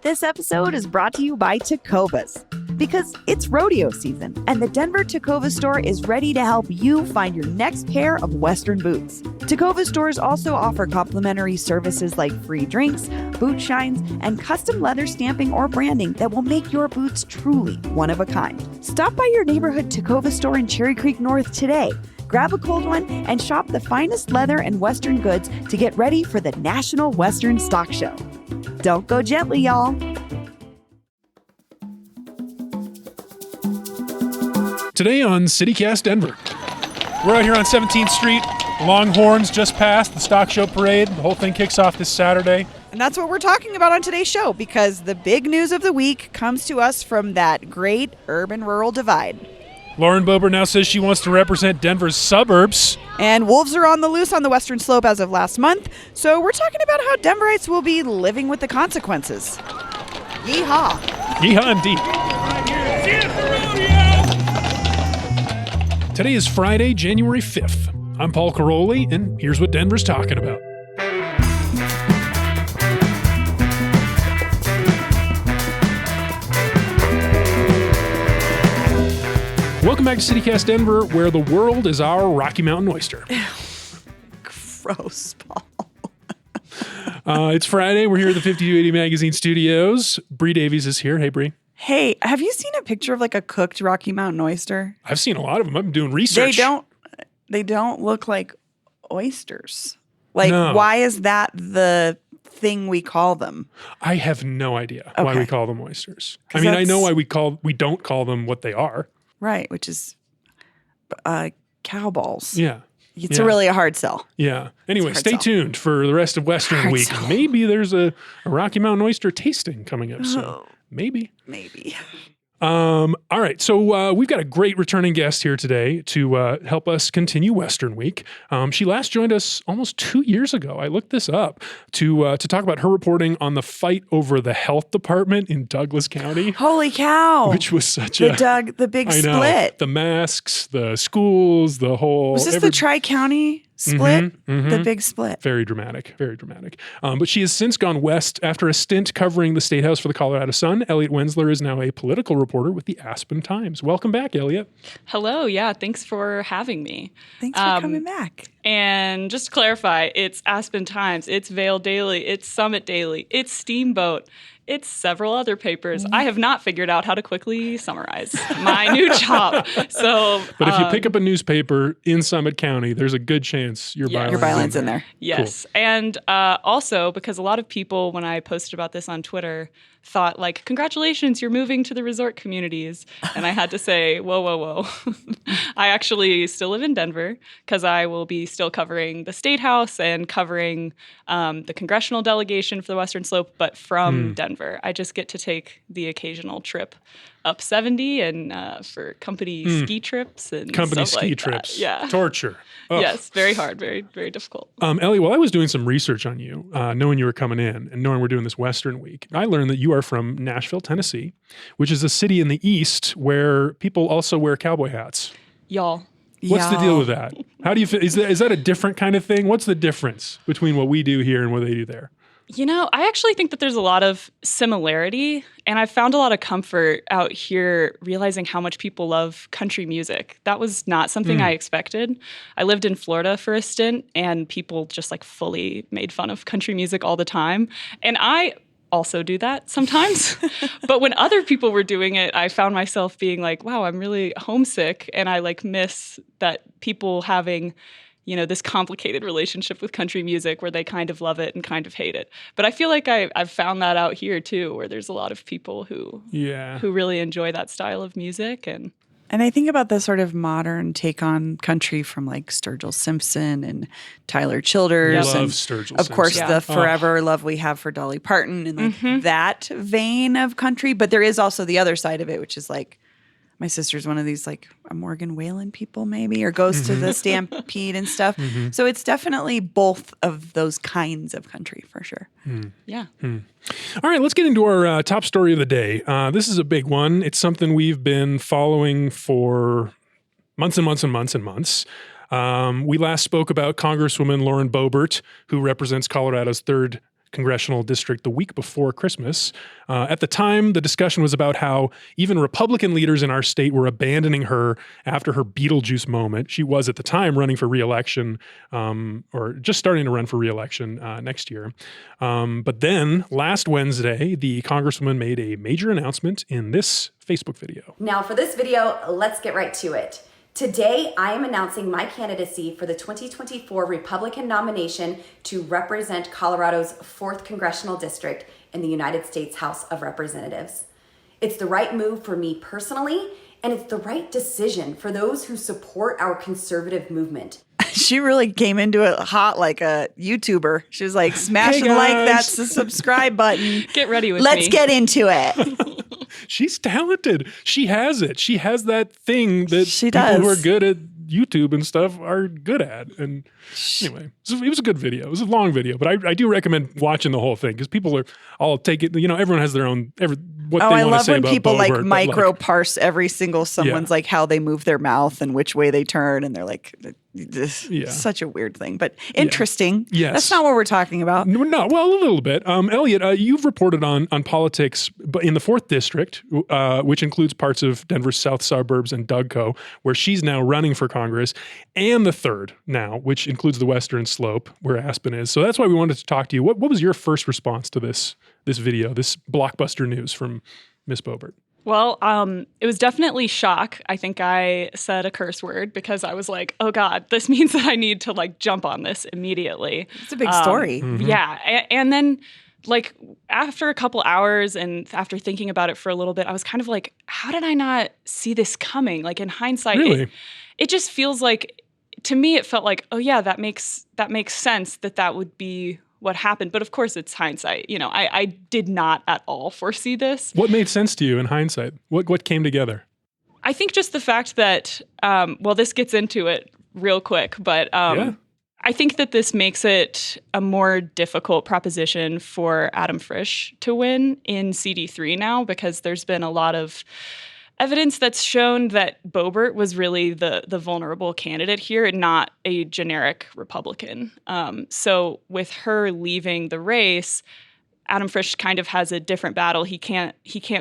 This episode is brought to you by Tecovas. Because it's rodeo season, and the Denver Tecovas store is ready to help you find your next pair of Western boots. Tecovas stores also offer complimentary services like free drinks, boot shines, and custom leather stamping or branding that will make your boots truly one of a kind. Stop by your neighborhood Tecovas store in Cherry Creek North today. Grab a cold one and shop the finest leather and Western goods to get ready for the National Western Stock Show. Don't go gently, y'all. Today on CityCast Denver. We're out here on 17th Street. Longhorns just passed the Stock Show Parade. The whole thing kicks off this Saturday. And that's what we're talking about on today's show, because the big news of the week comes to us from that great urban-rural divide. Lauren Boebert now says she wants to represent Denver's suburbs. And wolves are on the loose on the Western Slope as of last month, so we're talking about how Denverites will be living with the consequences. Yeehaw. Yeehaw indeed. Today is Friday, January 5th. I'm Paul Caroli, and here's what Denver's talking about. Welcome back to CityCast Denver, where the world is our Rocky Mountain oyster. Gross, Paul. It's Friday. We're here at the 5280 Magazine Studios. Bree Davies is here. Hey, Bree. Hey, have you seen a picture of like a cooked Rocky Mountain oyster? I've seen a lot of them. I've been doing research. They don't look like oysters. Like, No. Why is that the thing we call them? I have no idea why we call them oysters. I 'Cause mean, I know why we don't call them what they are. Right, which is cow balls. Yeah. It's really a hard sell. Yeah. Anyway, stay sell. tuned for the rest of Western Hard Week. sell. Maybe there's a Rocky Mountain oyster tasting coming up soon. Oh. Maybe. Maybe. All right. So we've got a great returning guest here today to help us continue Western Week. She last joined us almost 2 years ago. I looked this up to talk about her reporting on the fight over the health department in Douglas County. Holy cow. Which was such the big I know, split. the masks, the schools, the whole. Was this the Tri-County split? Mhm. The big split. Very dramatic, very dramatic. But she has since gone west after a stint covering the State House for the Colorado Sun. Elliot Wensler is now a political reporter with the Aspen Times. Welcome back, Elliot. Hello. Yeah, thanks for having me. Thanks for coming back. And just to clarify, it's Aspen Times, it's Vail Daily, it's Summit Daily, it's Steamboat, it's several other papers. I have not figured out how to quickly summarize my new job. So, But if you pick up a newspaper in Summit County, there's a good chance your Yeah. byline's Your byline's in there. Yes. Cool. And also, because a lot of people, when I posted about this on Twitter, thought like, congratulations, you're moving to the resort communities. And I had to say, whoa, whoa, whoa. I actually still live in Denver because I will be still covering the State House and covering the congressional delegation for the Western Slope, but from Denver. I just get to take the occasional trip up 70 and for company ski trips and Company stuff ski like trips. that. Yeah. Torture. Ugh. Yes, very hard, very, very difficult. Elliot, while I was doing some research on you, knowing you were coming in and knowing we're doing this Western Week, I learned that you are from Nashville, Tennessee, which is a city in the East where people also wear cowboy hats. Y'all. What's the deal with that? How do you feel? Is that a different kind of thing? What's the difference between what we do here and what they do there? You know, I actually think that there's a lot of similarity, and I've found a lot of comfort out here realizing how much people love country music. That was not something I expected. I lived in Florida for a stint, and people just like fully made fun of country music all the time. And I also do that sometimes. But when other people were doing it, I found myself being like, wow, I'm really homesick, and I like miss that people having this complicated relationship with country music where they kind of love it and kind of hate it. But I feel like I've found that out here too, where there's a lot of people who really enjoy that style of music. And I think about the sort of modern take on country from like Sturgill Simpson and Tyler Childers. Love and Sturgill of course, Simpson. the forever love we have for Dolly Parton and like that vein of country. But there is also the other side of it, which is like, my sister's one of these like a Morgan Wallen people maybe, or goes to the Stampede and stuff. So it's definitely both of those kinds of country for sure. yeah. All right, let's get into our top story of the day. This is a big one. It's something we've been following for months and months and months and months. We last spoke about Congresswoman Lauren Boebert, who represents Colorado's 3rd congressional district the week before Christmas. At the time, the discussion was about how even Republican leaders in our state were abandoning her after her Beetlejuice moment. She was at the time running for re-election, or just starting to run for re-election next year. But then last Wednesday, the Congresswoman made a major announcement in this Facebook video. Now for this video, let's get right to it. Today, I am announcing my candidacy for the 2024 Republican nomination to represent Colorado's 4th Congressional District in the United States House of Representatives. It's the right move for me personally, and it's the right decision for those who support our conservative movement. She really came into it hot like a YouTuber. She was like, smash the like, that's the subscribe button. Get ready with Let's me. get into it. She's talented. She has it. She has that thing that people who are good at YouTube and stuff are good at. And anyway, it was a good video. It was a long video, but I do recommend watching the whole thing because people are all take it. You know, everyone has their own what they want to say about Boebert. I love when people like Boebert, micro parse every single someone's like how they move their mouth and which way they turn, and they're like, this is such a weird thing, but interesting. Yes. That's not what we're talking about. No, well, a little bit. Elliot, you've reported on politics in the 4th District, which includes parts of Denver's south suburbs and DougCo, where she's now running for Congress, and the 3rd now, which includes the Western Slope, where Aspen is. So that's why we wanted to talk to you. What was your first response to this video, this blockbuster news from Miss Boebert? Well, it was definitely shock. I think I said a curse word because I was like, oh God, this means that I need to like jump on this immediately. It's a big story. Yeah. And then like after a couple hours and after thinking about it for a little bit, I was kind of like, how did I not see this coming? Like in hindsight, Really? it just feels like, to me, it felt like, oh yeah, that makes sense that would be what happened. But of course, it's hindsight. You know, I did not at all foresee this. What made sense to you in hindsight? What came together? I think just the fact that, well, this gets into it real quick, but I think that this makes it a more difficult proposition for Adam Frisch to win in CD3 now, because there's been a lot of evidence that's shown that Boebert was really the vulnerable candidate here and not a generic Republican. So with her leaving the race, Adam Frisch kind of has a different battle. He can't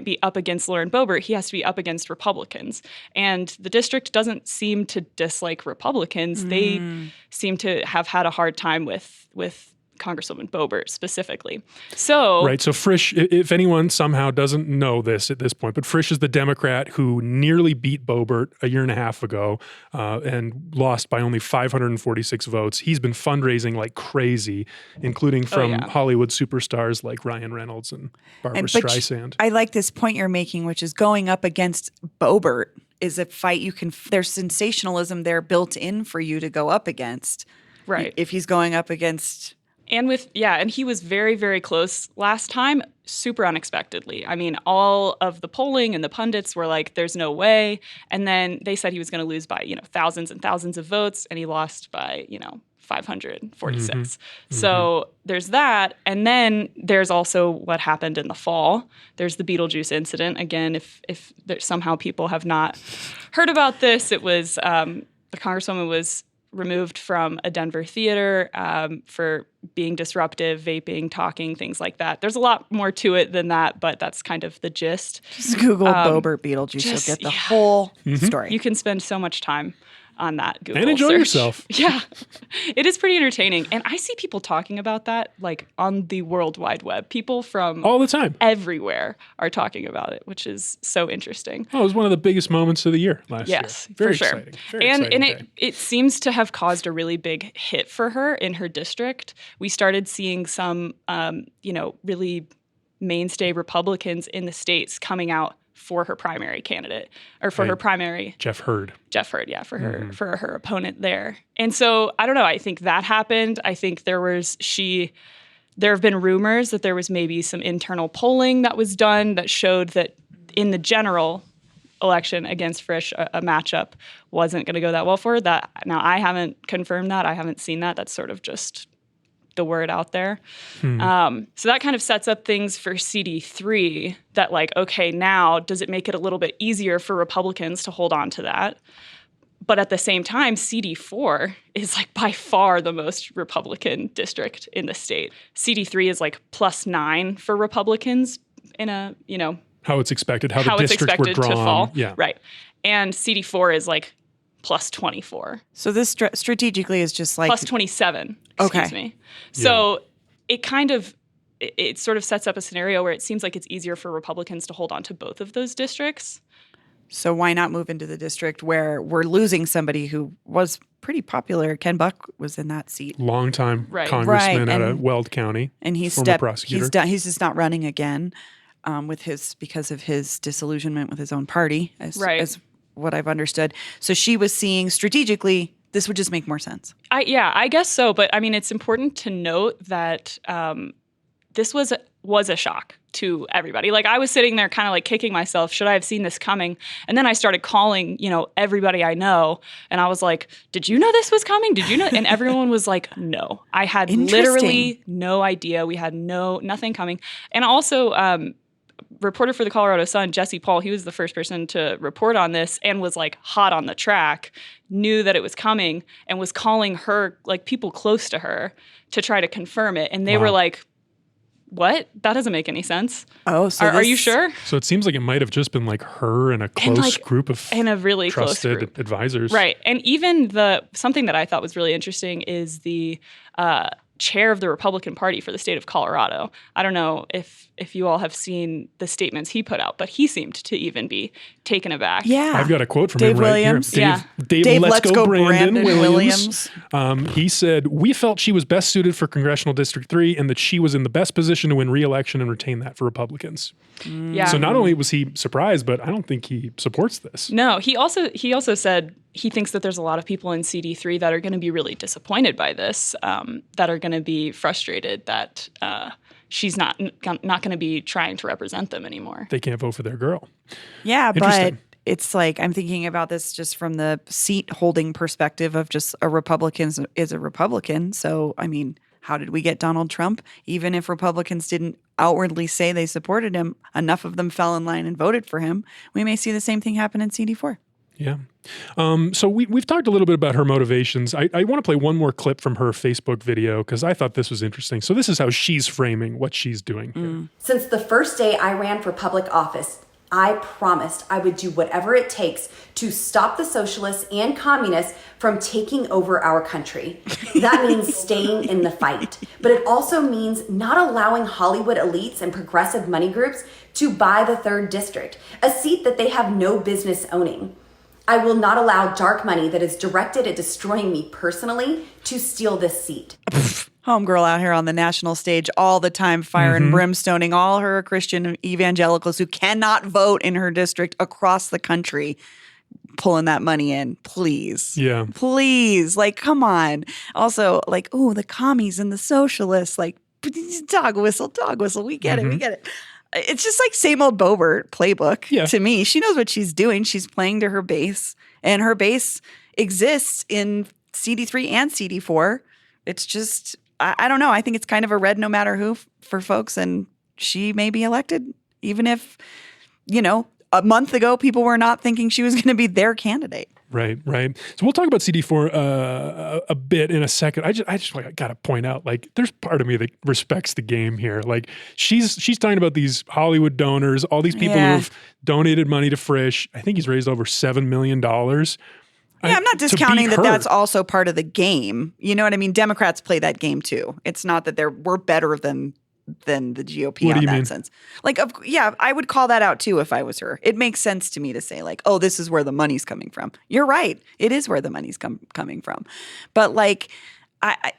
be up against Lauren Boebert. He has to be up against Republicans. And the district doesn't seem to dislike Republicans. They seem to have had a hard time with Congresswoman Boebert specifically. So Right. So Frisch, if anyone somehow doesn't know this at this point, but Frisch is the Democrat who nearly beat Boebert a year and a half ago and lost by only 546 votes. He's been fundraising like crazy, including from Hollywood superstars like Ryan Reynolds and Barbara Streisand. I like this point you're making, which is going up against Boebert is a fight you can, there's sensationalism there built in for you to go up against. Right. If he's going up against... And he was very, very close last time, super unexpectedly. I mean, all of the polling and the pundits were like, there's no way. And then they said he was going to lose by, thousands and thousands of votes, and he lost by, 546. So there's that. And then there's also what happened in the fall. There's the Beetlejuice incident. Again, if there, somehow people have not heard about this, it was the Congresswoman was removed from a Denver theater for being disruptive, vaping, talking, things like that. There's a lot more to it than that, but that's kind of the gist. Just Google Boebert Beetlejuice. You'll get the whole story. You can spend so much time on that Google and enjoy search. yourself. Yeah, it is pretty entertaining. And I see people talking about that like on the World Wide Web. People from all the time, everywhere are talking about it, which is so interesting. Oh, it was one of the biggest moments of the year last year. Yes, Very for sure. exciting. Very exciting it seems to have caused a really big hit for her in her district. We started seeing some, really mainstay Republicans in the States coming out for her primary candidate, or for her primary... Jeff Hurd, yeah, for her opponent there. And so, I don't know, I think that happened. I think there have been rumors that there was maybe some internal polling that was done that showed that in the general election against Frisch, a matchup wasn't going to go that well for her. That, now, I haven't confirmed that. I haven't seen that. That's sort of just the word out there. So that kind of sets up things for CD3 that like, okay, now does it make it a little bit easier for Republicans to hold on to that? But at the same time, CD4 is like by far the most Republican district in the state. CD3 is like +9 for Republicans in a, how it's expected, how the it's districts were expected drawn. to fall. Yeah. Right. And CD4 is like +24. So this strategically is just like +27, excuse me. So it kind of, it sort of sets up a scenario where it seems like it's easier for Republicans to hold on to both of those districts. So why not move into the district where we're losing somebody who was pretty popular? Ken Buck was in that seat. Longtime Right. congressman out Right, of Weld County. And he's former prosecutor. He's just not running again because of his disillusionment with his own party, as what I've understood. So she was seeing strategically, this would just make more sense. I guess so. But I mean, it's important to note that this was a shock to everybody. Like I was sitting there kind of like kicking myself, should I have seen this coming? And then I started calling, everybody I know. And I was like, did you know this was coming? Did you know? And everyone was like, no, I had literally no idea. We had nothing coming. And also, reporter for the Colorado Sun, Jesse Paul, he was the first person to report on this and was like hot on the track, knew that it was coming and was calling her, like people close to her, to try to confirm it. And they were like, what? That doesn't make any sense. Oh, so are you sure? So it seems like it might have just been like her and a close group of and a really trusted close group. advisors. Right. And even something that I thought was really interesting is the chair of the Republican Party for the state of Colorado. I don't know if you all have seen the statements he put out, but he seemed to even be taken aback. Yeah. I've got a quote from Dave him right Williams. here. Dave Let's go Brandon Williams. Williams. He said, we felt she was best suited for Congressional District 3 and that she was in the best position to win re-election and retain that for Republicans. Yeah. So not only was he surprised, but I don't think he supports this. No, he also said he thinks that there's a lot of people in CD3 that are going to be really disappointed by this, that are going to be frustrated that she's not going to be trying to represent them anymore. They can't vote for their girl. Yeah, but Interesting. it's like I'm thinking about this just from the seat holding perspective of just a Republican is a Republican. So, I mean, how did we get Donald Trump? Even if Republicans didn't outwardly say they supported him, enough of them fell in line and voted for him. We may see the same thing happen in CD4. Yeah. So we've talked a little bit about her motivations. I want to play one more clip from her Facebook video because I thought this was interesting. So this is how she's framing what she's doing here. Since the first day I ran for public office, I promised I would do whatever it takes to stop the socialists and communists from taking over our country. That means staying in the fight. But it also means not allowing Hollywood elites and progressive money groups to buy the 3rd district, a seat that they have no business owning. I will not allow dark money that is directed at destroying me personally to steal this seat. Homegirl out here on the national stage all the time, fire and brimstoning all her Christian evangelicals who cannot vote in her district across the country, pulling that money in. Please. Yeah. Please. Like, come on. Also, like, oh, the commies and the socialists, like, dog whistle. We get it. We get it. It's just like same old Boebert playbook to me. She knows what she's doing. She's playing to her base, and her base exists in CD3 and CD4. It's just, I don't know. I think it's kind of a red no matter who for folks, and she may be elected, even if, a month ago people were not thinking she was going to be their candidate. Right. So we'll talk about CD4 a bit in a second. I just got to point out, like, there's part of me that respects the game here. Like, she's talking about these Hollywood donors, all these people who have donated money to Frisch. I think he's raised over $7 million. Yeah, I'm not discounting that that's also part of the game. You know what I mean? Democrats play that game too. It's not that we're better than the GOP in that sense. Like, I would call that out too if I was her. It makes sense to me to say like, oh, this is where the money's coming from. You're right. It is where the money's coming from. But like,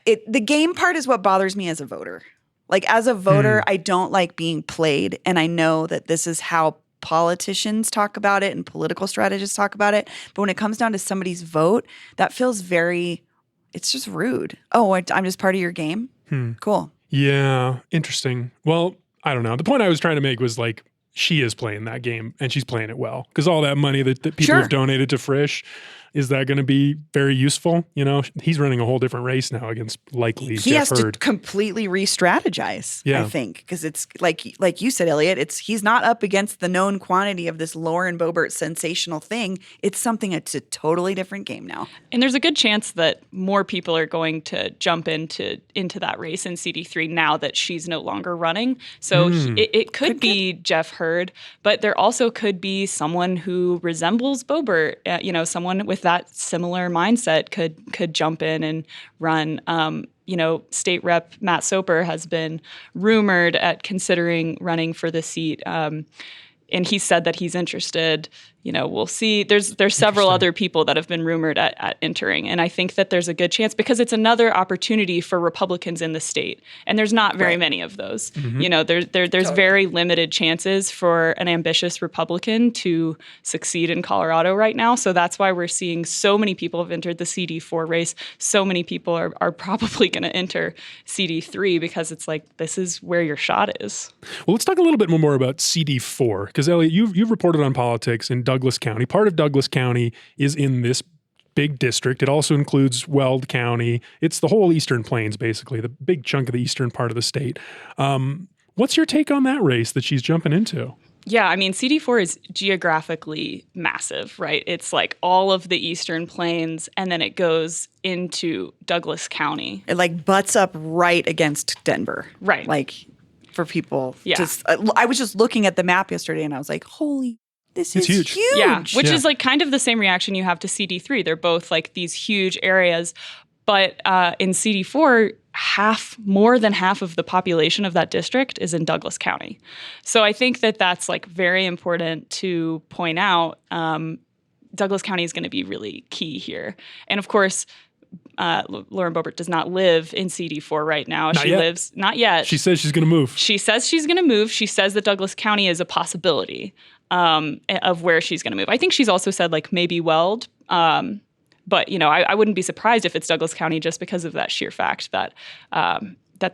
the game part is what bothers me as a voter. Like, as a voter, I don't like being played. And I know that this is how politicians talk about it and political strategists talk about it. But when it comes down to somebody's vote, that feels it's just rude. Oh, I'm just part of your game? Cool. Yeah, interesting. Well, I don't know. The point I was trying to make was like, she is playing that game and she's playing it well because all that money that people have donated to Frisch, Is that going to be very useful? You know, he's running a whole different race now against likely He Jeff has Hurd. to completely re-strategize, Yeah. I think, because it's like you said, Elliot, he's not up against the known quantity of this Lauren Boebert sensational thing. It's something that's a totally different game now. And there's a good chance that more people are going to jump into that race in CD3 now that she's no longer running. So it could be Jeff Hurd, but there also could be someone who resembles Boebert. Someone with that similar mindset could jump in and run. State Rep Matt Soper has been rumored at considering running for the seat. And he said that he's interested. We'll see. There's several other people that have been rumored at entering. And I think that there's a good chance because it's another opportunity for Republicans in the state. And there's not very many of those. There's very limited chances for an ambitious Republican to succeed in Colorado right now. So that's why we're seeing so many people have entered the CD4 race. So many people are probably going to enter CD3 because it's like, this is where your shot is. Well, let's talk a little bit more about CD4 because, Elliot, you've reported on politics in Douglas County. Part of Douglas County is in this big district. It also includes Weld County. It's the whole Eastern Plains, basically, the big chunk of the eastern part of the state. What's your take on that race that she's jumping into? Yeah, I mean, CD4 is geographically massive, right? It's like all of the Eastern Plains, and then it goes into Douglas County. It like butts up right against Denver. Right. Like for people. Yeah. I was just looking at the map yesterday and I was like, holy, this is huge. Yeah, which is like kind of the same reaction you have to CD3. They're both like these huge areas. But in CD4, more than half of the population of that district is in Douglas County. So I think that that's like very important to point out. Douglas County is going to be really key here. And of course, Lauren Boebert does not live in CD4 right now. Not yet. She says she's going to move. She says she's going to move. She says that Douglas County is a possibility of where she's going to move. I think she's also said like maybe Weld. But, I wouldn't be surprised if it's Douglas County just because of that sheer fact that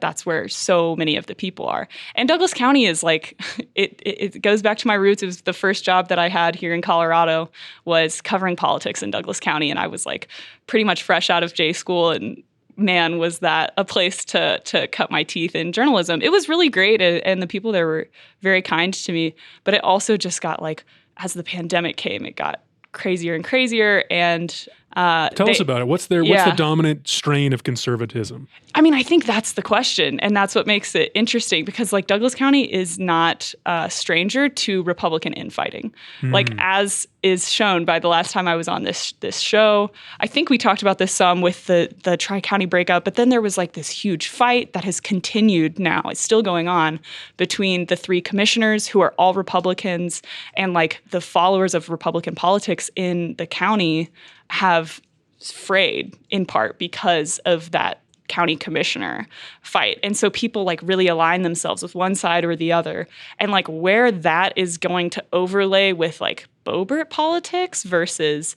that's where so many of the people are. And Douglas County is like, it goes back to my roots. It was the first job that I had here in Colorado was covering politics in Douglas County. And I was like pretty much fresh out of J school. And man, was that a place to cut my teeth in journalism. It was really great. And the people there were very kind to me. But it also just got like, as the pandemic came, it got crazier and crazier. And tell us about it. What's the dominant strain of conservatism? I mean, I think that's the question. And that's what makes it interesting because like Douglas County is not a stranger to Republican infighting. Like as is shown by the last time I was on this show, I think we talked about this some with the Tri-County breakup, but then there was like this huge fight that has continued now. It's still going on between the three commissioners who are all Republicans and like the followers of Republican politics in the county have frayed in part because of that county commissioner fight. And so people like really align themselves with one side or the other. And like where that is going to overlay with like Boebert politics versus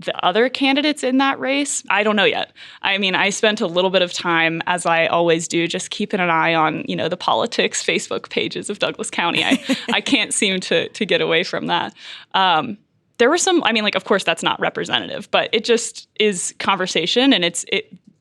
the other candidates in that race, I don't know yet. I mean, I spent a little bit of time, as I always do, just keeping an eye on, the politics Facebook pages of Douglas County. I can't seem to get away from that. There were some, of course that's not representative, but it just is conversation. And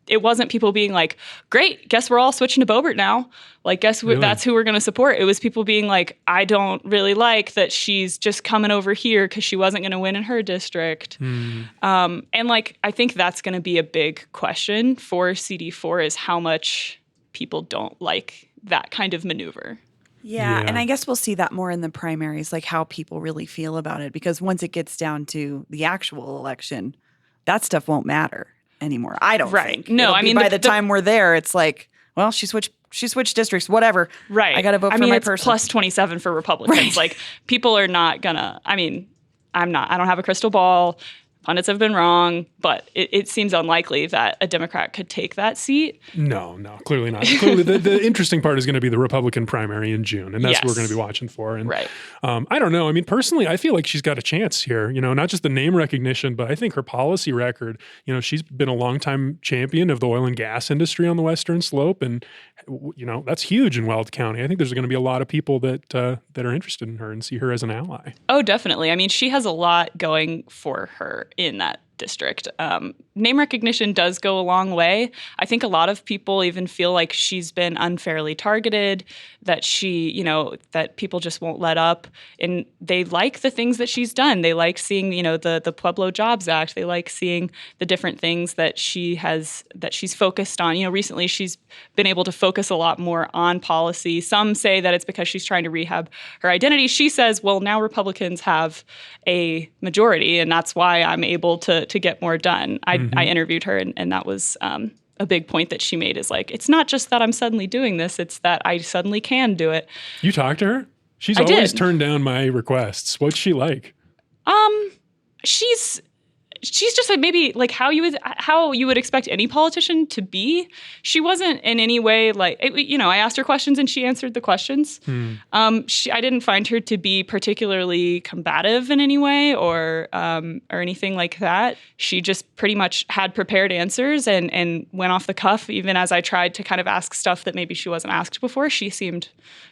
it wasn't people being like, great, guess we're all switching to Boebert now. Like, guess that's who we're going to support. It was people being like, I don't really like that she's just coming over here because she wasn't going to win in her district. And like, I think that's going to be a big question for CD4 is how much people don't like that kind of maneuver. Yeah, and I guess we'll see that more in the primaries, like how people really feel about it. Because once it gets down to the actual election, that stuff won't matter anymore. I don't think. No, by the time we're there, it's like, well, she switched districts, whatever. Right. I got to vote for my it's person. Plus 27 for Republicans. Right. Like people are not gonna. I don't have a crystal ball. Pundits have been wrong, but it seems unlikely that a Democrat could take that seat. No, clearly not. Clearly, the interesting part is going to be the Republican primary in June, and that's what we're going to be watching for. And right. I don't know. I mean, personally, I feel like she's got a chance here. Not just the name recognition, but I think her policy record. She's been a longtime champion of the oil and gas industry on the Western Slope, and that's huge in Weld County. I think there's going to be a lot of people that are interested in her and see her as an ally. Oh, definitely. I mean, she has a lot going for her in that district. Name recognition does go a long way. I think a lot of people even feel like she's been unfairly targeted, that that people just won't let up. And they like the things that she's done. They like seeing, the Pueblo Jobs Act. They like seeing the different things that she's focused on. Recently she's been able to focus a lot more on policy. Some say that it's because she's trying to rehab her identity. She says, well, now Republicans have a majority, and that's why I'm able to get more done. I interviewed her, and that was a big point that she made, is like, it's not just that I'm suddenly doing this, it's that I suddenly can do it. You talked to her? She's I always did. turned down my requests. What's she like? She's just like maybe like how you would expect any politician to be. She wasn't in any way like, I asked her questions and she answered the questions. I didn't find her to be particularly combative in any way or anything like that. She just pretty much had prepared answers and went off the cuff. Even as I tried to kind of ask stuff that maybe she wasn't asked before, she seemed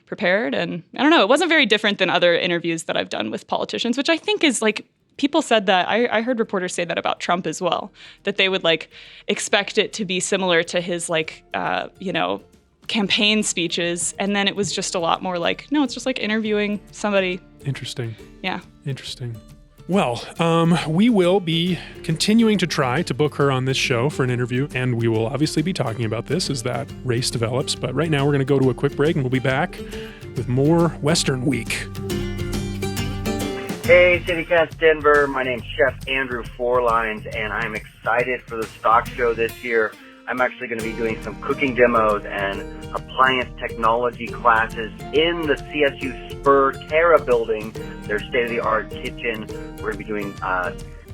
prepared. And I don't know, it wasn't very different than other interviews that I've done with politicians, which I think is like, people said that, I heard reporters say that about Trump as well, that they would like expect it to be similar to his campaign speeches. And then it was just a lot more like, no, it's just like interviewing somebody. Interesting. Yeah. Interesting. Well, we will be continuing to try to book her on this show for an interview, and we will obviously be talking about this as that race develops. But right now we're going to go to a quick break, and we'll be back with more Western Week. Hey, CityCast Denver. My name's Chef Andrew Fourlines, and I'm excited for the stock show this year. I'm actually going to be doing some cooking demos and appliance technology classes in the CSU Spur Terra building, their state-of-the-art kitchen. We're going to be doing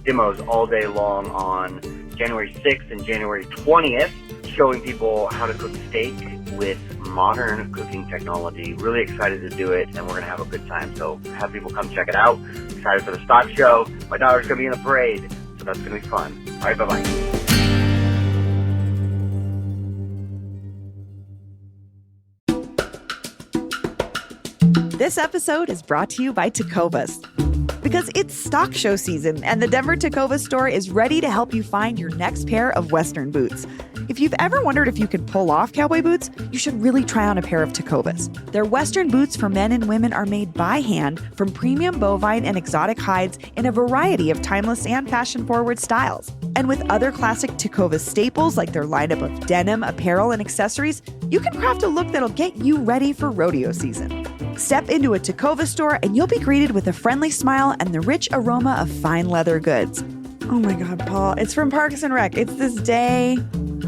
demos all day long on January 6th and January 20th, showing people how to cook steak with modern cooking technology. Really excited to do it, and we're going to have a good time. So have people come check it out. Excited for the stock show. My daughter's going to be in the parade, so that's going to be fun. All right, bye-bye. This episode is brought to you by Tecovas. Because it's stock show season, and the Denver Tecovas store is ready to help you find your next pair of Western boots. If you've ever wondered if you could pull off cowboy boots, you should really try on a pair of Tecovas. Their Western boots for men and women are made by hand from premium bovine and exotic hides in a variety of timeless and fashion-forward styles. And with other classic Tecovas staples like their lineup of denim, apparel, and accessories, you can craft a look that'll get you ready for rodeo season. Step into a Tecovas store and you'll be greeted with a friendly smile and the rich aroma of fine leather goods. Oh my God, Paul, it's from Parks and Rec. It's this day.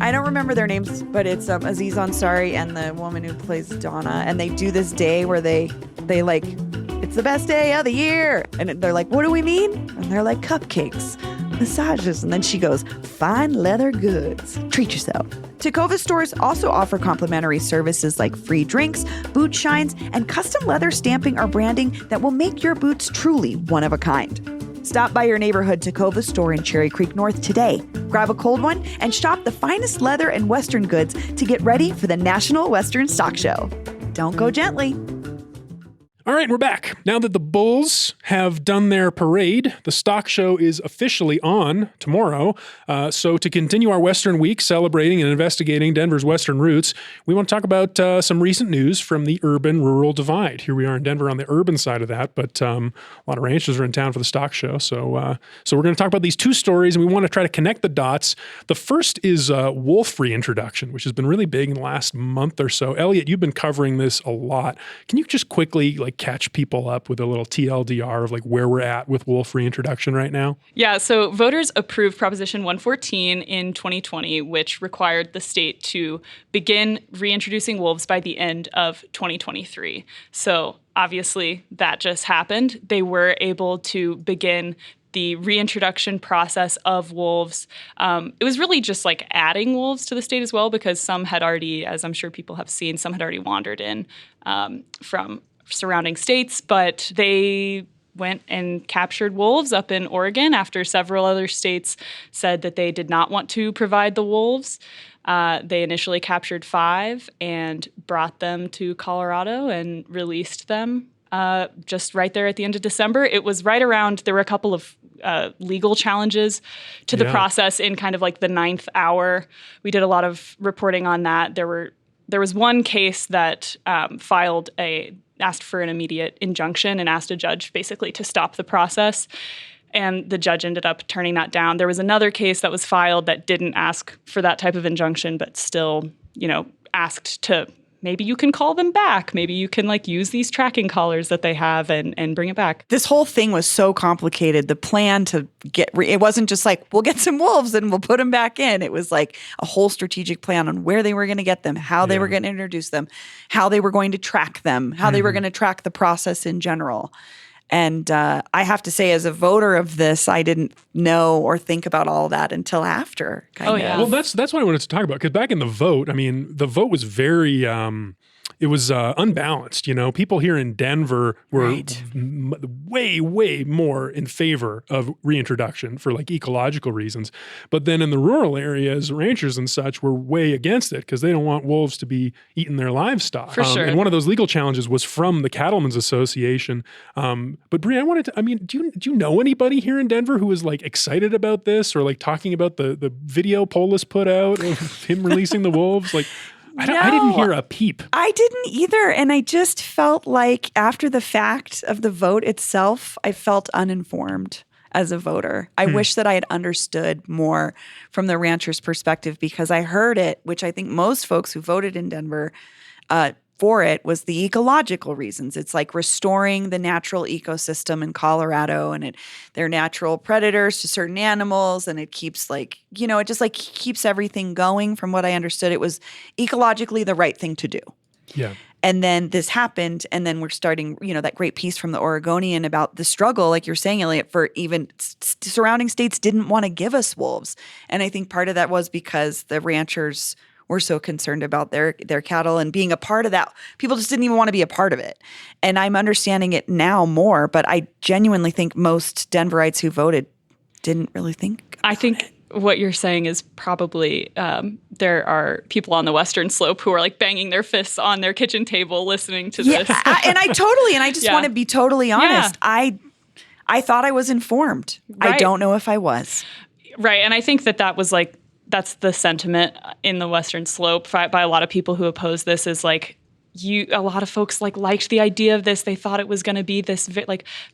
I don't remember their names, but it's Aziz Ansari and the woman who plays Donna. And they do this day where they like, it's the best day of the year. And they're like, what do we mean? And they're like, cupcakes, massages. And then she goes, fine leather goods. Treat yourself. Tecovas stores also offer complimentary services like free drinks, boot shines, and custom leather stamping or branding that will make your boots truly one of a kind. Stop by your neighborhood Tecovas store in Cherry Creek North today. Grab a cold one and shop the finest leather and Western goods to get ready for the National Western Stock Show. Don't go gently. All right, we're back. Now that the Bulls have done their parade, the stock show is officially on tomorrow. So to continue our Western Week celebrating and investigating Denver's Western roots, we want to talk about some recent news from the urban-rural divide. Here we are in Denver on the urban side of that, but a lot of ranchers are in town for the stock show. So we're going to talk about these two stories, and we want to try to connect the dots. The first is wolf reintroduction, which has been really big in the last month or so. Elliot, you've been covering this a lot. Can you just quickly catch people up with a little TLDR of where we're at with wolf reintroduction right now? Yeah, so voters approved Proposition 114 in 2020, which required the state to begin reintroducing wolves by the end of 2023. So obviously that just happened. They were able to begin the reintroduction process of wolves. It was really just adding wolves to the state as well, because some had already, as I'm sure people have seen, some had already wandered in from surrounding states, but they went and captured wolves up in Oregon after several other states said that they did not want to provide the wolves. They initially captured 5 and brought them to Colorado and released them just right there at the end of December. It was right around, there were a couple of legal challenges to the process in kind of like the 9th hour. We did a lot of reporting on that. There was one case that asked for an immediate injunction and asked a judge basically to stop the process. And the judge ended up turning that down. There was another case that was filed that didn't ask for that type of injunction, but still, asked to, maybe you can call them back. Maybe you can use these tracking collars that they have and bring it back. This whole thing was so complicated. The plan to it wasn't just we'll get some wolves and we'll put them back in. It was like a whole strategic plan on where they were going to get them, how they were going to introduce them, how they were going to track them, how they were going to track the process in general. And I have to say, as a voter of this, I didn't know or think about all that until after. Yeah. Well, that's what I wanted to talk about, because back in the vote, the vote was very it was unbalanced. People here in Denver were way, way more in favor of reintroduction for ecological reasons. But then in the rural areas, ranchers and such were way against it because they don't want wolves to be eating their livestock. For sure. And one of those legal challenges was from the Cattlemen's Association. But Bree, do you know anybody here in Denver who was excited about this or talking about the video Polis put out of him releasing the wolves? I didn't hear a peep. I didn't either. And I just felt like after the fact of the vote itself, I felt uninformed as a voter. I wish that I had understood more from the ranchers' perspective, because I heard it, which I think most folks who voted in Denver for it was the ecological reasons. It's restoring the natural ecosystem in Colorado, and they're natural predators to certain animals, and it keeps it just keeps everything going. From what I understood, it was ecologically the right thing to do. Yeah. And then this happened, and then we're starting, that great piece from the Oregonian about the struggle, like you're saying, Elliot, for even surrounding states didn't want to give us wolves. And I think part of that was because the ranchers were so concerned about their cattle and being a part of that. People just didn't even want to be a part of it. And I'm understanding it now more, but I genuinely think most Denverites who voted didn't really think about it. What you're saying is probably there are people on the Western Slope who are banging their fists on their kitchen table listening to this. I just want to be totally honest. Yeah. I thought I was informed. Right. I don't know if I was. Right. And I think that was that's the sentiment in the Western Slope by a lot of people who oppose this is a lot of folks liked the idea of this. They thought it was going to be this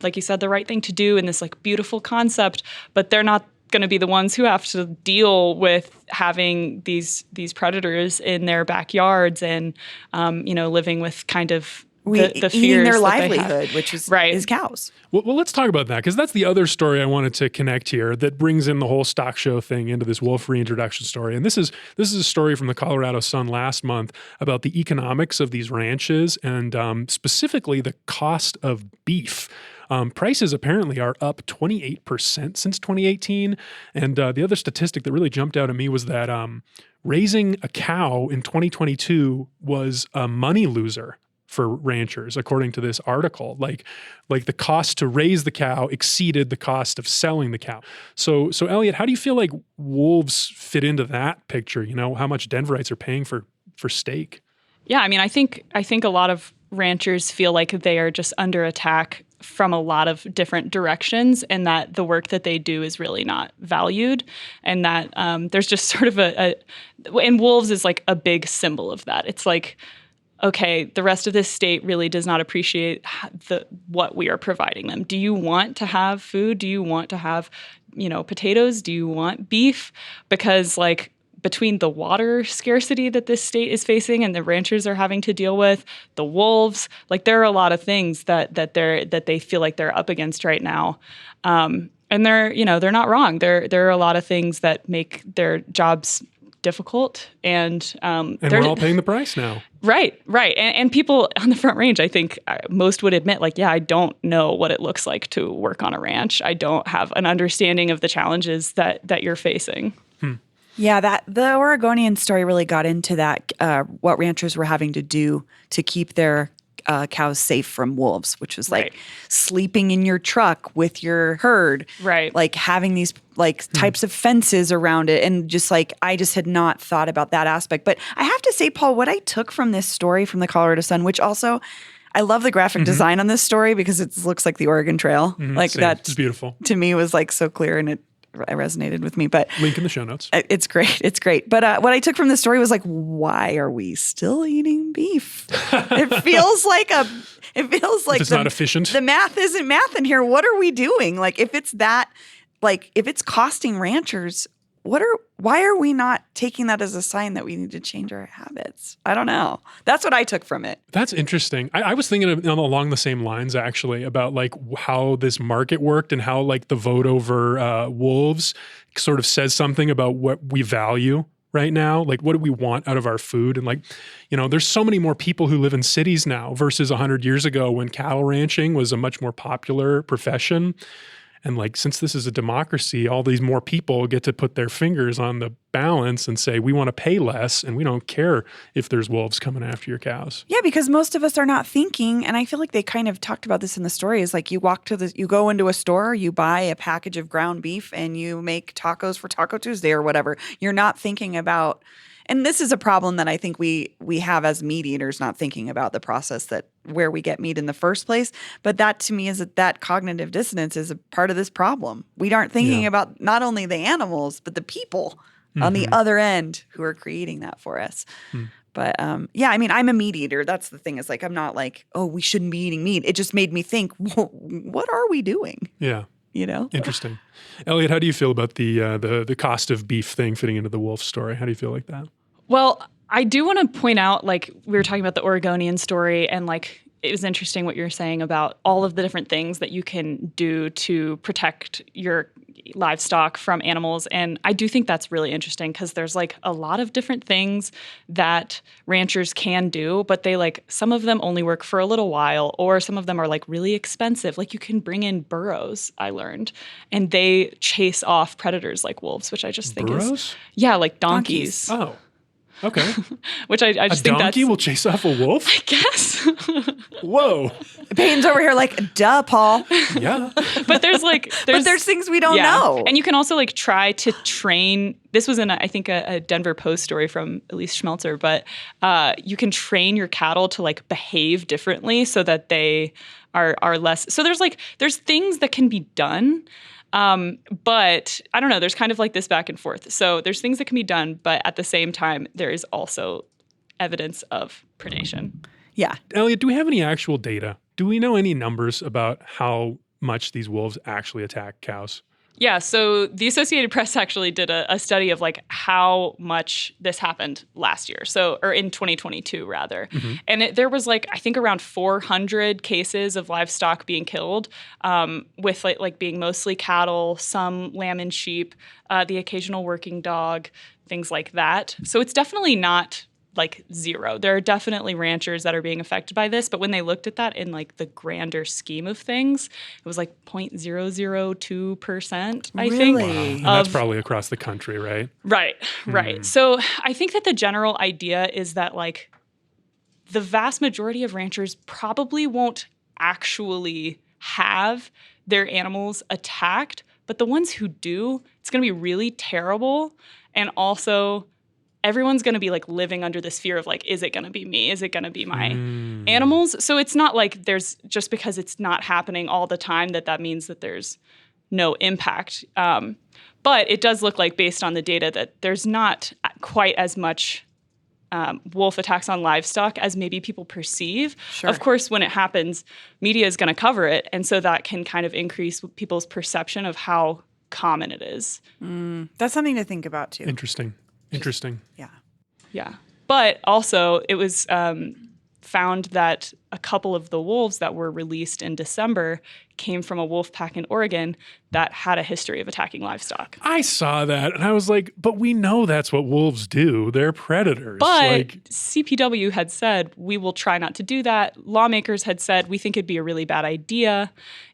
like you said, the right thing to do in this beautiful concept, but they're not going to be the ones who have to deal with having these predators in their backyards and living with kind of the fears eating their that livelihood, which is cows. Well, let's talk about that, because that's the other story I wanted to connect here that brings in the whole stock show thing into this wolf reintroduction story. And this is a story from the Colorado Sun last month about the economics of these ranches and specifically the cost of beef. Prices apparently are up 28% since 2018. And the other statistic that really jumped out at me was that raising a cow in 2022 was a money loser for ranchers, according to this article. Like the cost to raise the cow exceeded the cost of selling the cow. So Elliot, how do you feel like wolves fit into that picture? How much Denverites are paying for steak? Yeah, I think a lot of ranchers feel like they are just under attack from a lot of different directions, and that the work that they do is really not valued, and that there's just sort of and wolves is a big symbol of that. It's okay, the rest of this state really does not appreciate what we are providing them. Do you want to have food? Do you want to have, potatoes? Do you want beef? Because between the water scarcity that this state is facing and the ranchers are having to deal with, the wolves, there are a lot of things that they feel like they're up against right now. And they're not wrong. There are a lot of things that make their jobs difficult, and we're all paying the price now. Right. And people on the Front Range, I think most would admit, I don't know what it looks like to work on a ranch. I don't have an understanding of the challenges that you're facing. Yeah, the Oregonian story really got into that, what ranchers were having to do to keep their cows safe from wolves, which was sleeping in your truck with your herd, right? Having these types of fences around it, and just I just had not thought about that aspect. But I have to say, Paul, what I took from this story from the Colorado Sun, which also I love the graphic design on this story because it looks like the Oregon Trail. Like Same. that It's beautiful. to me was like so clear, and it resonated with me. But Link in the show notes. it's great. It's great. But what I took from the story was like, why are we still eating beef? It feels like It's not efficient. The math isn't math in here. What are we doing? Like if it's that, like if it's costing ranchers, why are we not taking that as a sign that we need to change our habits? I don't know. That's what I took from it. That's interesting. I was thinking along the same lines, actually, about like how this market worked and how like the vote over wolves sort of says something about what we value right now. Like, what do we want out of our food? And like, there's so many more people who live in cities now versus 100 years ago when cattle ranching was a much more popular profession. And like, since this is a democracy, all these more people get to put their fingers on the balance and say, we want to pay less and we don't care if there's wolves coming after your cows. Yeah, because most of us are not thinking, and I feel like they kind of talked about this in the story, is like you go into a store, you buy a package of ground beef and you make tacos for Taco Tuesday or whatever. You're not thinking about, and this is a problem that I think we have as meat eaters, not thinking about the process where we get meat in the first place. But that to me is that cognitive dissonance is a part of this problem. We aren't thinking about not only the animals, but the people on the other end who are creating that for us. But I mean, I'm a meat eater. That's the thing. Is like, I'm not like, oh, we shouldn't be eating meat. It just made me think, what are we doing? Yeah. Interesting. Elliot, how do you feel about the cost of beef thing fitting into the wolf story? How do you feel like that? Well, I do want to point out, like, we were talking about the Oregonian story, and like, it was interesting what you're saying about all of the different things that you can do to protect your livestock from animals. And I do think that's really interesting because there's like a lot of different things that ranchers can do, but some of them only work for a little while, or some of them are like really expensive. Like you can bring in burros, I learned, and they chase off predators like wolves, which I just think burros? Yeah, like donkeys. Oh. Okay. Which I just think a donkey will chase off a wolf? I guess. Whoa. Payne's over here like, duh, Paul. Yeah. But there's things we don't know. And you can also like try to train. This was in I think a Denver Post story from Elise Schmelzer, but you can train your cattle to like behave differently so that they are less. So there's things that can be done. But I don't know, there's kind of like this back and forth. So there's things that can be done, but at the same time, there is also evidence of predation. Yeah. Elliot, do we have any actual data? Do we know any numbers about how much these wolves actually attack cows? Yeah, so the Associated Press actually did a study of like how much this happened last year, or in 2022 rather. And there was like, I think around 400 cases of livestock being killed, with like being mostly cattle, some lamb and sheep, the occasional working dog, things like that. So it's definitely not like zero. There are definitely ranchers that are being affected by this, but when they looked at that in like the grander scheme of things, it was like 0.002%, I think. Wow. And that's probably across the country, right? Right. So I think that the general idea is that like the vast majority of ranchers probably won't actually have their animals attacked, but the ones who do, it's going to be really terrible. And also, everyone's going to be like living under this fear of like, is it going to be me? Is it going to be my animals? So it's not like there's, just because it's not happening all the time, that means that there's no impact. But it does look like, based on the data, that there's not quite as much wolf attacks on livestock as maybe people perceive. Sure. Of course, when it happens, media is going to cover it. And so that can kind of increase people's perception of how common it is. That's something to think about too. Interesting. Yeah. But also, it was found that a couple of the wolves that were released in December came from a wolf pack in Oregon that had a history of attacking livestock. I saw that and I was like, but we know that's what wolves do. They're predators. But CPW had said, we will try not to do that. Lawmakers had said, we think it'd be a really bad idea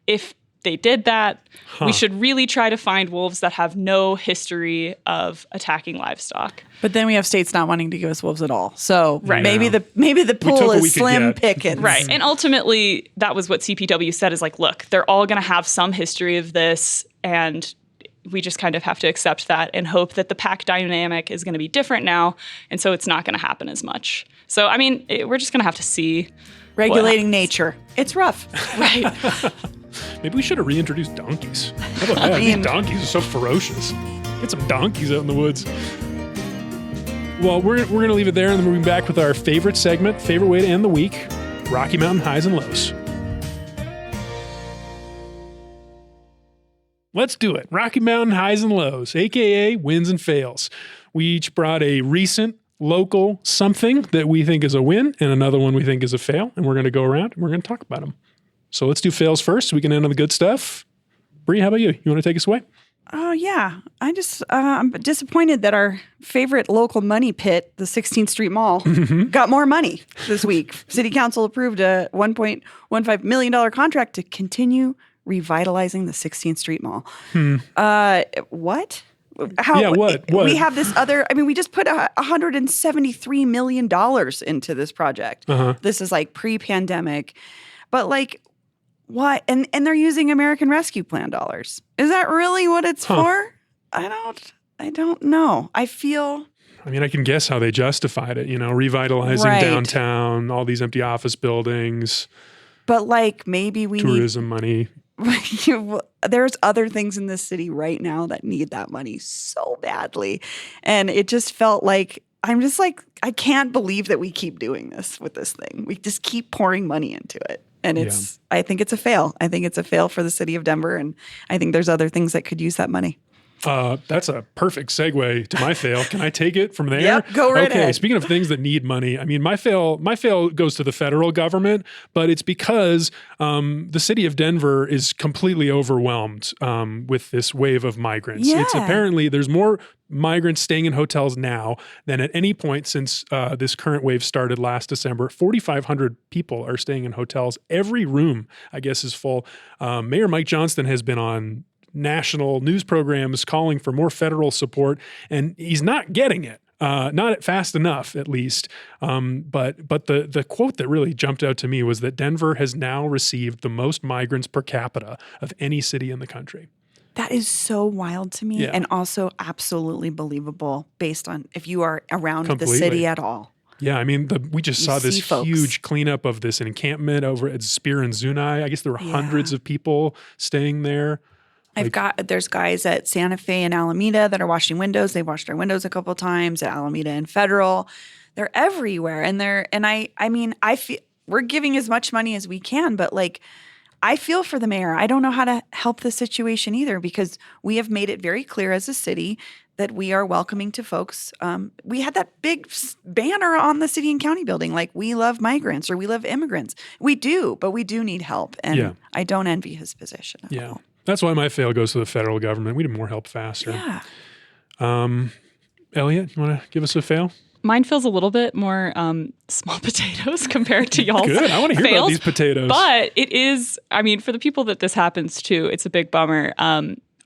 if they did that. We should really try to find wolves that have no history of attacking livestock. But then we have states not wanting to give us wolves at all. So Right. maybe the pool is slim pickings. Right. And ultimately, that was what CPW said, is like, look, they're all going to have some history of this, and we just kind of have to accept that and hope that the pack dynamic is going to be different now, and so it's not going to happen as much. So, I mean, we're just going to have to see. Regulating nature. It's rough. Right. Maybe we should have reintroduced donkeys. How about that? These donkeys are so ferocious. Get some donkeys out in the woods. Well, we're going to leave it there, and then we'll be back with our favorite segment, favorite way to end the week, Rocky Mountain highs and lows. Let's do it. Rocky Mountain highs and lows, a.k.a. wins and fails. We each brought a recent local something that we think is a win and another one we think is a fail, and we're going to go around and we're going to talk about them. So let's do fails first so we can end on the good stuff. Bree, how about you? You want to take us away? Oh, yeah. I'm disappointed that our favorite local money pit, the 16th Street Mall, got more money this week. City Council approved a $1.15 million contract to continue revitalizing the 16th Street Mall. What? How? Yeah, what? We have this other, we just put $173 million into this project. This is like pre-pandemic. But like, why? And they're using American Rescue Plan dollars. Is that really what it's for? I don't know. I can guess how they justified it, revitalizing downtown, all these empty office buildings. But like maybe we tourism money. There's other things in this city right now that need that money so badly. And it just felt like, I'm just like, I can't believe that we keep doing this with this thing. We just keep pouring money into it. And I think it's a fail. I think it's a fail for the city of Denver. And I think there's other things that could use that money. That's a perfect segue to my fail. Can I take it from there? Yep, go right ahead. Speaking of things that need money, my fail goes to the federal government, but it's because the city of Denver is completely overwhelmed with this wave of migrants. Yeah. It's apparently there's more migrants staying in hotels now than at any point since this current wave started last December. 4,500 people are staying in hotels. Every room, I guess, is full. Mayor Mike Johnston has been on national news programs calling for more federal support, and he's not getting it. Not fast enough, at least. But the quote that really jumped out to me was that Denver has now received the most migrants per capita of any city in the country. That is so wild to me, and also absolutely believable based on if you are around the city at all. Yeah, we just saw this huge cleanup of this encampment over at Spear and Zuni. I guess there were hundreds of people staying there. There's guys at Santa Fe and Alameda that are washing windows. They washed our windows a couple of times at Alameda and Federal. They're everywhere. I feel we're giving as much money as we can, but like, I feel for the mayor. I don't know how to help the situation either because we have made it very clear as a city that we are welcoming to folks. We had that big banner on the city and county building, like we love migrants or we love immigrants. We do, but we do need help. And I don't envy his position at all. That's why my fail goes to the federal government. We need more help faster. Yeah. Elliot, you want to give us a fail? Mine feels a little bit more small potatoes compared to y'all's. Good. I want to hear about these potatoes. But it is, for the people that this happens to, it's a big bummer.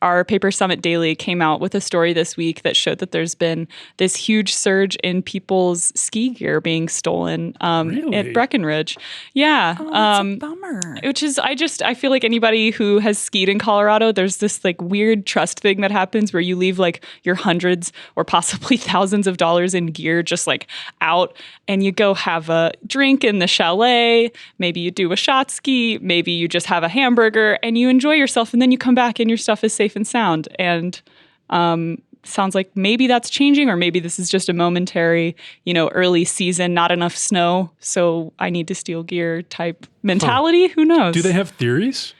Our Paper Summit Daily came out with a story this week that showed that there's been this huge surge in people's ski gear being stolen at Breckenridge. Yeah. Oh, that's a bummer. Which is, I feel like anybody who has skied in Colorado, there's this like weird trust thing that happens where you leave like your hundreds or possibly thousands of dollars in gear just like out and you go have a drink in the chalet. Maybe you do a shot ski. Maybe you just have a hamburger and you enjoy yourself and then you come back and your stuff is safe and sound. And sounds like maybe that's changing or maybe this is just a momentary, early season, not enough snow, so I need to steal gear type mentality. Who knows? Do they have theories?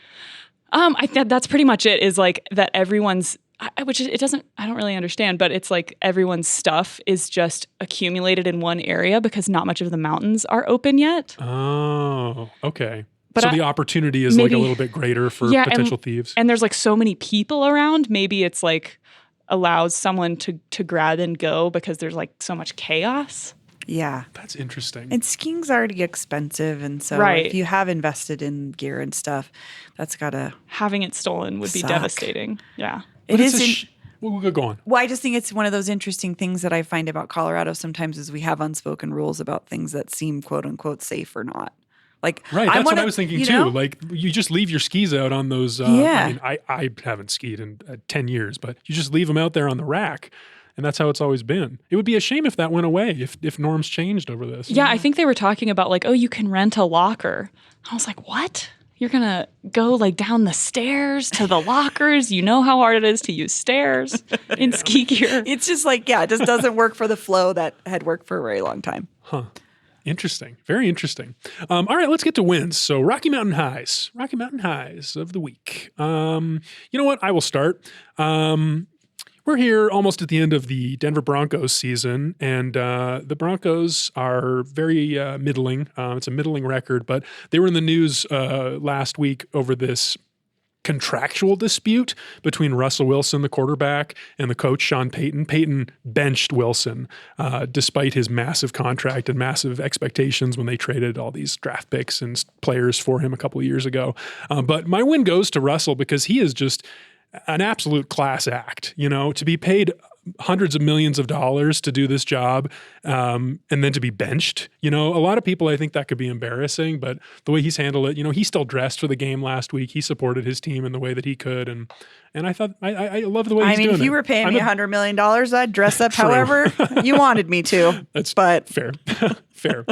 That's pretty much it, is like that everyone's, I don't really understand, but it's like everyone's stuff is just accumulated in one area because not much of the mountains are open yet. Oh, okay. But so the opportunity is like a little bit greater for potential thieves. And there's like so many people around. Maybe it's like allows someone to grab and go because there's like so much chaos. Yeah. That's interesting. And skiing's already expensive. And so if you have invested in gear and stuff, that's got to... Having it stolen would be devastating. Yeah. But it is... We'll go on. Well, I just think it's one of those interesting things that I find about Colorado sometimes is we have unspoken rules about things that seem quote unquote safe or not. Like, right, that's what I was thinking too. Like, you just leave your skis out on those. I haven't skied in 10 years, but you just leave them out there on the rack. And that's how it's always been. It would be a shame if that went away, if norms changed over this. Yeah, I think they were talking about like, oh, you can rent a locker. I was like, what? You're going to go like down the stairs to the lockers? You know how hard it is to use stairs in ski gear. It's just like, it just doesn't work for the flow that had worked for a very long time. Huh. Interesting. Very interesting. All right, let's get to wins. So Rocky Mountain Highs of the week. You know what? I will start. We're here almost at the end of the Denver Broncos season, and the Broncos are very middling. It's a middling record, but they were in the news last week over this contractual dispute between Russell Wilson, the quarterback, and the coach, Sean Payton. Payton benched Wilson despite his massive contract and massive expectations when they traded all these draft picks and players for him a couple of years ago. But my win goes to Russell because he is just an absolute class act, to be paid hundreds of millions of dollars to do this job and then to be benched. A lot of people, I think that could be embarrassing, but the way he's handled it, he still dressed for the game last week. He supported his team in the way that he could. And I thought, I love the way he's doing it. If you were paying me $100 million, I'd dress up however you wanted me to. That's fair. Fair.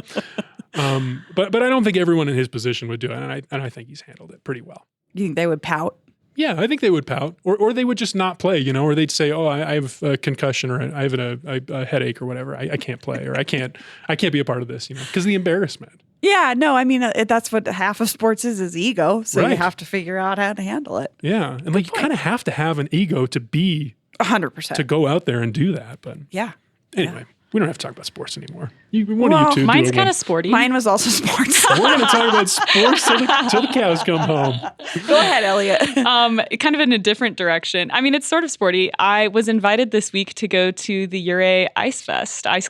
But I don't think everyone in his position would do it. And I think he's handled it pretty well. You think they would pout? Yeah, I think they would pout, or they would just not play, or they'd say, "Oh, I have a concussion, or I have a headache, or whatever. I can't play, or I can't be a part of this," because of the embarrassment. Yeah, no, I mean that's what half of sports is ego. So you have to figure out how to handle it. Yeah, and you kind of have to have an ego to be 100% to go out there and do that. But anyway. We don't have to talk about sports anymore. One of you two. Mine's kind of sporty. Mine was also sports. We're going to talk about sports till the cows come home. Go ahead, Elliot. Kind of in a different direction. I mean, it's sort of sporty. I was invited this week to go to the Ouray Ice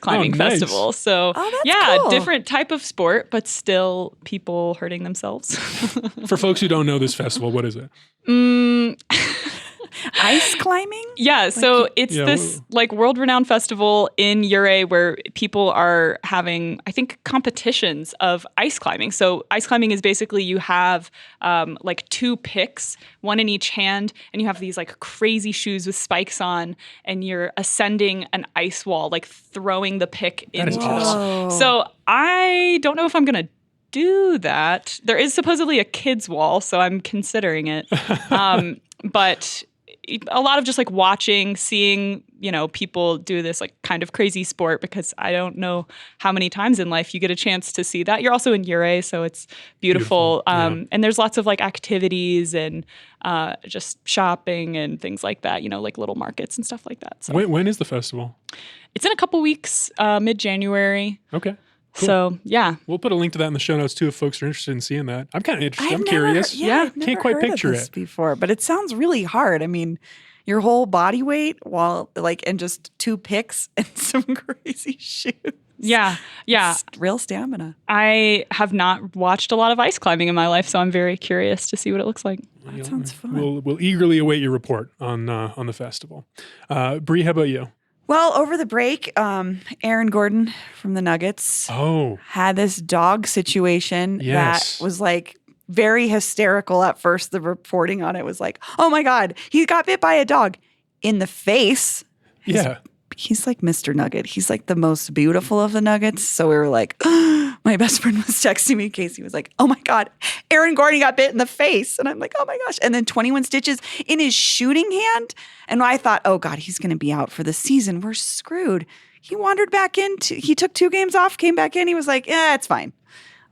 climbing festival. So cool. Different type of sport, but still people hurting themselves. For folks who don't know this festival, what is it? Ice climbing? Yeah, so it's this world-renowned festival in Ouray where people are having, I think, competitions of ice climbing. So ice climbing is basically you have two picks, one in each hand, and you have these crazy shoes with spikes on, and you're ascending an ice wall, throwing the pick into awesome. So I don't know if I'm going to do that. There is supposedly a kids wall, so I'm considering it. But a lot of just watching, seeing, people do this kind of crazy sport, because I don't know how many times in life you get a chance to see that. You're also in Ouray, so it's beautiful. And there's lots of activities and just shopping and things like that, little markets and stuff like that. So when is the festival? It's in a couple weeks, mid-January. Okay. Cool. So, yeah. We'll put a link to that in the show notes, too, if folks are interested in seeing that. I'm kind of interested. I'm curious. Can't quite picture it before, but it sounds really hard. I mean, your whole body weight and just two picks and some crazy shoes. Yeah. It's real stamina. I have not watched a lot of ice climbing in my life, so I'm very curious to see what it looks like. That sounds fun. We'll eagerly await your report on the festival. Bree, how about you? Well, over the break, Aaron Gordon from the Nuggets had this dog situation that was very hysterical at first. The reporting on it was oh my God, he got bit by a dog in the face. He's like Mr. Nugget. He's the most beautiful of the Nuggets. So we were my best friend was texting me. Casey was oh my God, Aaron Gordon got bit in the face. And I'm oh my gosh. And then 21 stitches in his shooting hand. And I thought, oh God, he's going to be out for the season. We're screwed. He wandered back in. He took 2 games off, came back in. He was it's fine.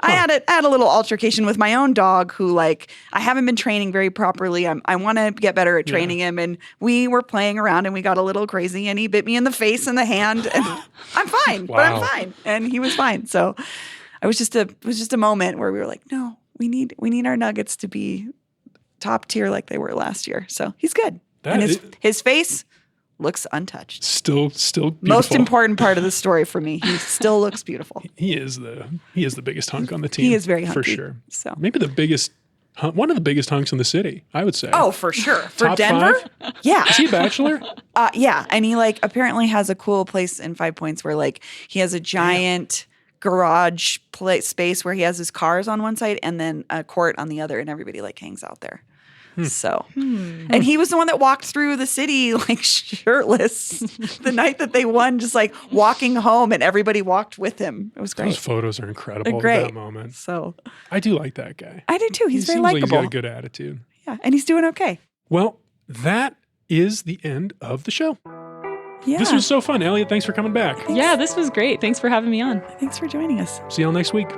I had a little altercation with my own dog who I haven't been training very properly. I want to get better at training him. And we were playing around and we got a little crazy and he bit me in the face and the hand and I'm fine, but I'm fine. And he was fine. So it was just a moment where we were no, we need our Nuggets to be top tier like they were last year. So he's good. His face looks untouched. Still beautiful. Most important part of the story for me. He still looks beautiful. He is the biggest hunk on the team. He is very hunky. For sure. So maybe one of the biggest hunks in the city, I would say. Oh, for sure. For Top Denver? 5? Yeah. Is he a bachelor? Yeah. And he apparently has a cool place in 5 Points where he has a giant garage space where he has his cars on one side and then a court on the other and everybody hangs out there. So, and he was the one that walked through the city like shirtless the night that they won, just like walking home, and everybody walked with him. It was great. Those photos are incredible at Great. that moment. So I do like that guy. I do too. He's very seems like likable. he's got a good attitude. Yeah, and he's doing okay. Well, that is the end of the show. Yeah. This was so fun. Elliot, thanks for coming back. Yeah, this was great. Thanks for having me on. Thanks for joining us. See y'all next week.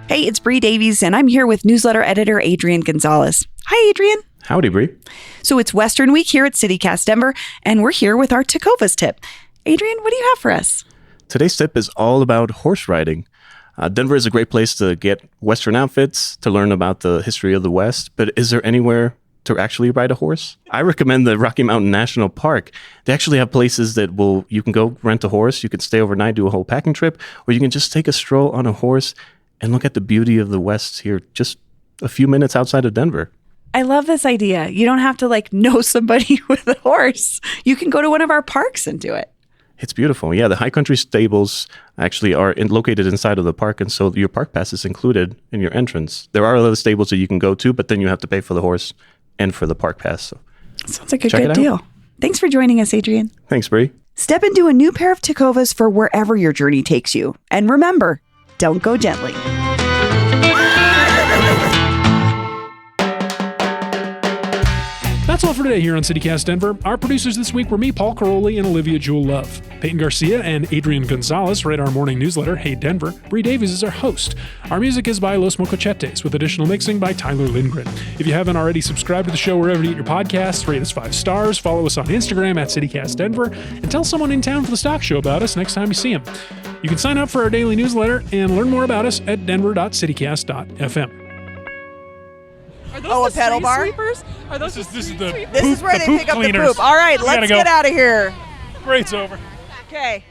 Hey, it's Bree Davies, and I'm here with newsletter editor Adrian Gonzalez. Hi, Adrian. Howdy, Bree. So it's Western Week here at CityCast Denver, and we're here with our Tecovas tip. Adrian, what do you have for us? Today's tip is all about horse riding. Denver is a great place to get Western outfits, to learn about the history of the West, but is there anywhere to actually ride a horse? I recommend the Rocky Mountain National Park. They actually have places that you can go rent a horse, you can stay overnight, do a whole packing trip, or you can just take a stroll on a horse and look at the beauty of the West here just a few minutes outside of Denver. I love this idea. You don't have to know somebody with a horse. You can go to one of our parks and do it. It's beautiful. Yeah, the High Country stables actually are located inside of the park, and so your park pass is included in your entrance. There are other stables that you can go to, but then you have to pay for the horse and for the park pass. So sounds like a check good it out. deal. Thanks for joining us, Adrian. Thanks, Bree. Step into a new pair of Tecovas for wherever your journey takes you. And remember, don't go gently. That's all for today here on CityCast Denver. Our producers this week were me, Paul Caroli, and Olivia Jewel Love. Peyton Garcia and Adrian Gonzalez write our morning newsletter, Hey Denver. Bree Davies is our host. Our music is by Los Mocochetes, with additional mixing by Tyler Lindgren. If you haven't already subscribed to the show wherever you get your podcasts, rate us 5 stars, follow us on Instagram at CityCast Denver, and tell someone in town for the stock show about us next time you see them. You can sign up for our daily newsletter and learn more about us at denver.citycast.fm. A pedal bar? Sweepers? Are those This is the This is where they pick up cleaners. the poop. All right, We gotta let's go. get out of here. Great's over. Okay.